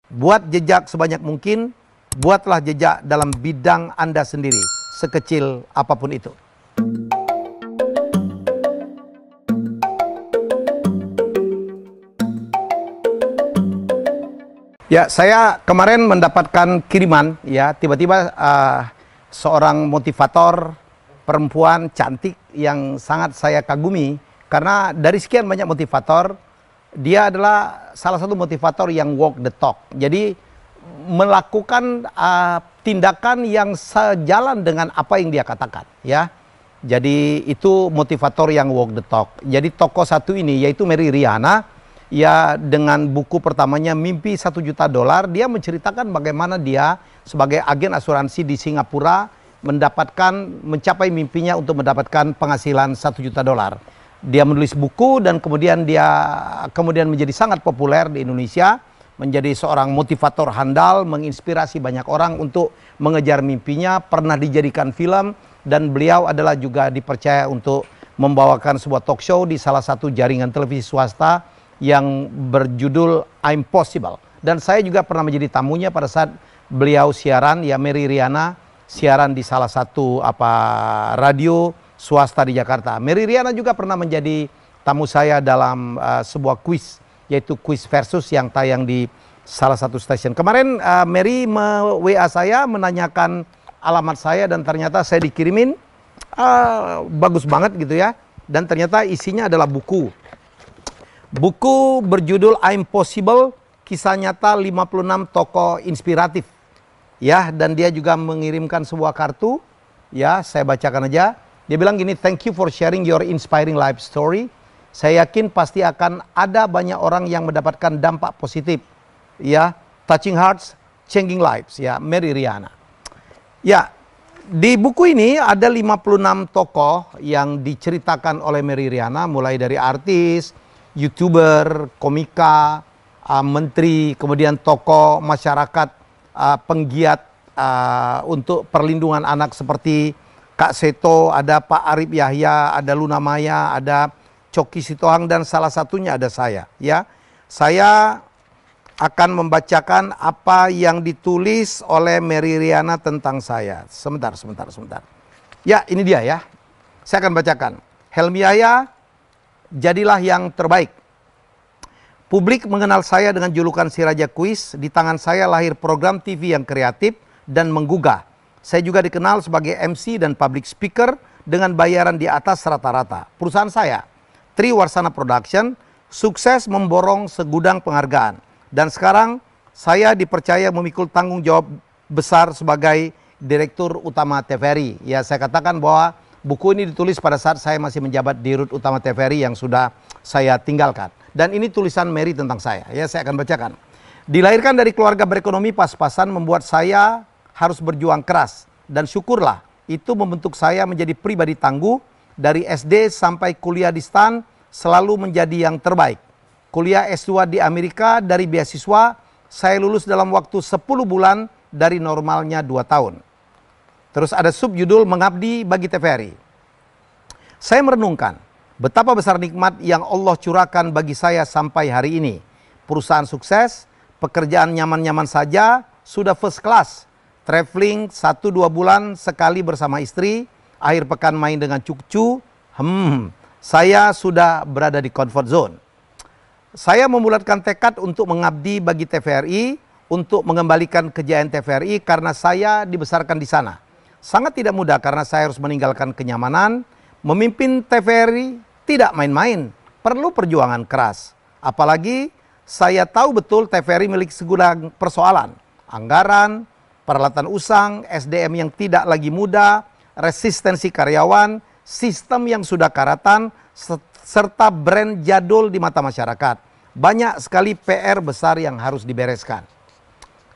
Buat jejak sebanyak mungkin, buatlah jejak dalam bidang Anda sendiri, sekecil apapun itu. Ya, saya kemarin mendapatkan kiriman, ya, tiba-tiba seorang motivator perempuan cantik yang sangat saya kagumi, karena dari sekian banyak motivator, dia adalah salah satu motivator yang walk the talk. Jadi melakukan tindakan yang sejalan dengan apa yang dia katakan, ya. Jadi itu motivator yang walk the talk. Jadi tokoh satu ini yaitu Mary Riana, ya, dengan buku pertamanya Mimpi $1 Juta, dia menceritakan bagaimana dia sebagai agen asuransi di Singapura mencapai mimpinya untuk mendapatkan penghasilan $1 Juta. Dia menulis buku dan kemudian menjadi sangat populer di Indonesia, menjadi seorang motivator handal, menginspirasi banyak orang untuk mengejar mimpinya, pernah dijadikan film, dan beliau adalah juga dipercaya untuk membawakan sebuah talk show di salah satu jaringan televisi swasta yang berjudul I'm Possible. Dan saya juga pernah menjadi tamunya pada saat beliau siaran, ya, Mary Riana siaran di salah satu radio swasta di Jakarta. Mary Riana juga pernah menjadi tamu saya dalam sebuah kuis, yaitu kuis versus yang tayang di salah satu stasiun. Kemarin Mary WA saya menanyakan alamat saya dan ternyata saya dikirimin bagus banget gitu ya. Dan ternyata isinya adalah buku. Buku berjudul I'm Possible, kisah nyata 56 tokoh inspiratif. Ya, dan dia juga mengirimkan sebuah kartu. Ya, saya bacakan aja. Dia bilang gini, "Thank you for sharing your inspiring life story. Saya yakin pasti akan ada banyak orang yang mendapatkan dampak positif. Ya, touching hearts, changing lives." Ya, Mary Riana. Ya, di buku ini ada 56 tokoh yang diceritakan oleh Mary Riana, mulai dari artis, YouTuber, komika, menteri, kemudian tokoh masyarakat, penggiat untuk perlindungan anak seperti Kak Seto, ada Pak Arif Yahya, ada Luna Maya, ada Coki Sitohang, dan salah satunya ada saya. Ya, saya akan membacakan apa yang ditulis oleh Mary Riana tentang saya. Sebentar. Ya, ini dia ya. Saya akan bacakan. Helmi Yahya, jadilah yang terbaik. Publik mengenal saya dengan julukan si Raja Kuis. Di tangan saya lahir program TV yang kreatif dan menggugah. Saya juga dikenal sebagai MC dan public speaker dengan bayaran di atas rata-rata. Perusahaan saya, Triwarsana Production, sukses memborong segudang penghargaan. Dan sekarang saya dipercaya memikul tanggung jawab besar sebagai Direktur Utama TVRI. Ya, saya katakan bahwa buku ini ditulis pada saat saya masih menjabat Dirut Utama TVRI yang sudah saya tinggalkan. Dan ini tulisan Mary tentang saya. Ya, saya akan bacakan. Dilahirkan dari keluarga berekonomi pas-pasan membuat saya harus berjuang keras. Dan syukurlah, itu membentuk saya menjadi pribadi tangguh. Dari SD sampai kuliah di STAN, selalu menjadi yang terbaik. Kuliah S2 di Amerika dari beasiswa, saya lulus dalam waktu 10 bulan dari normalnya 2 tahun. Terus ada subjudul Mengabdi bagi TVRI. Saya merenungkan betapa besar nikmat yang Allah curahkan bagi saya sampai hari ini. Perusahaan sukses, pekerjaan nyaman-nyaman saja, sudah first class. Traveling 1-2 bulan sekali bersama istri, akhir pekan main dengan cucu. Saya sudah berada di comfort zone. Saya membulatkan tekad untuk mengabdi bagi TVRI, untuk mengembalikan kejayaan TVRI karena saya dibesarkan di sana. Sangat tidak mudah karena saya harus meninggalkan kenyamanan. Memimpin TVRI tidak main-main, perlu perjuangan keras. Apalagi saya tahu betul TVRI memiliki segudang persoalan. Anggaran, peralatan usang, SDM yang tidak lagi muda, resistensi karyawan, sistem yang sudah karatan, serta brand jadul di mata masyarakat. Banyak sekali PR besar yang harus dibereskan.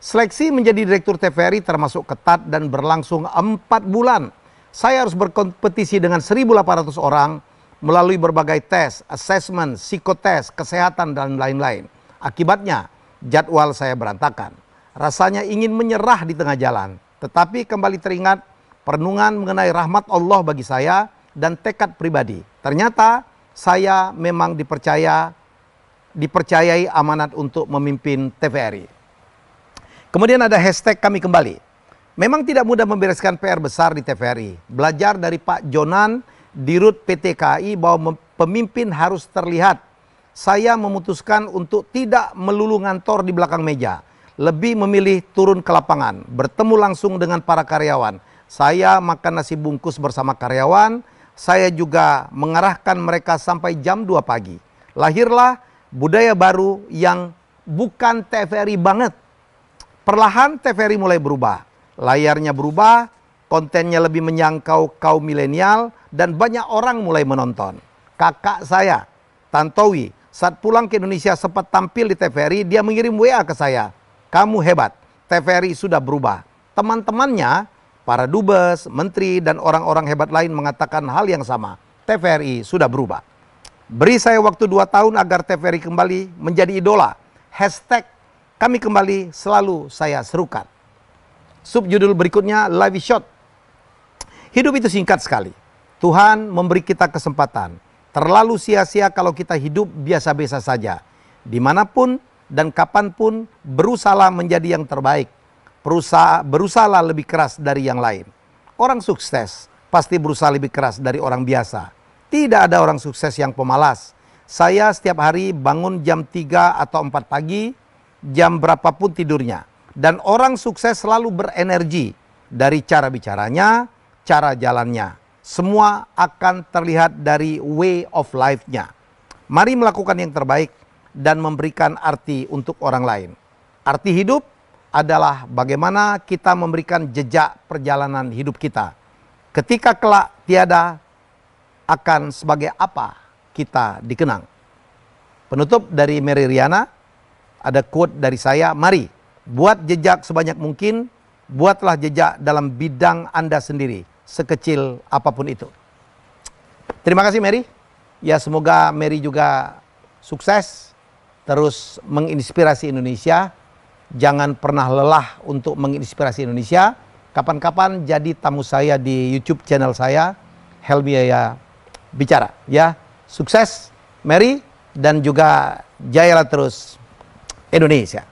Seleksi menjadi Direktur TVRI termasuk ketat dan berlangsung 4 bulan. Saya harus berkompetisi dengan 1.800 orang melalui berbagai tes, assessment, psikotes, kesehatan, dan lain-lain. Akibatnya, jadwal saya berantakan. Rasanya ingin menyerah di tengah jalan. Tetapi kembali teringat perenungan mengenai rahmat Allah bagi saya dan tekad pribadi. Ternyata saya memang dipercayai amanat untuk memimpin TVRI. Kemudian ada hashtag kami kembali. Memang tidak mudah membereskan PR besar di TVRI. Belajar dari Pak Jonan, Dirut PT KAI bahwa pemimpin harus terlihat. Saya memutuskan untuk tidak melulu ngantor di belakang meja. Lebih memilih turun ke lapangan, bertemu langsung dengan para karyawan. Saya makan nasi bungkus bersama karyawan. Saya juga mengarahkan mereka sampai jam 2 pagi. Lahirlah budaya baru yang bukan TVRI banget. Perlahan TVRI mulai berubah. Layarnya berubah, kontennya lebih menyangkau kaum milenial, dan banyak orang mulai menonton. Kakak saya, Tantowi, saat pulang ke Indonesia sempat tampil di TVRI, dia mengirim WA ke saya. Kamu hebat, TVRI sudah berubah. Teman-temannya, para dubes, menteri, dan orang-orang hebat lain mengatakan hal yang sama. TVRI sudah berubah. Beri saya waktu 2 tahun agar TVRI kembali menjadi idola. Hashtag kami kembali selalu saya serukan. Subjudul berikutnya, Live is Short. Hidup itu singkat sekali. Tuhan memberi kita kesempatan. Terlalu sia-sia kalau kita hidup biasa-biasa saja. Dimanapun dan kapanpun berusaha menjadi yang terbaik. Berusaha lebih keras dari yang lain. Orang sukses pasti berusaha lebih keras dari orang biasa. Tidak ada orang sukses yang pemalas. Saya setiap hari bangun jam 3 atau 4 pagi, jam berapapun tidurnya. Dan orang sukses selalu berenergi dari cara bicaranya, cara jalannya. Semua akan terlihat dari way of life-nya. Mari melakukan yang terbaik dan memberikan arti untuk orang lain. Arti hidup adalah bagaimana kita memberikan jejak perjalanan hidup kita. Ketika kelak tiada, akan sebagai apa kita dikenang. Penutup dari Mary Riana, ada quote dari saya, mari buat jejak sebanyak mungkin, buatlah jejak dalam bidang Anda sendiri, sekecil apapun itu. Terima kasih Mary. Ya semoga Mary juga sukses, terus menginspirasi Indonesia. Jangan pernah lelah untuk menginspirasi Indonesia. Kapan-kapan jadi tamu saya di YouTube channel saya, Helmi Yahya Bicara. Ya, sukses Mary dan juga jayalah terus Indonesia.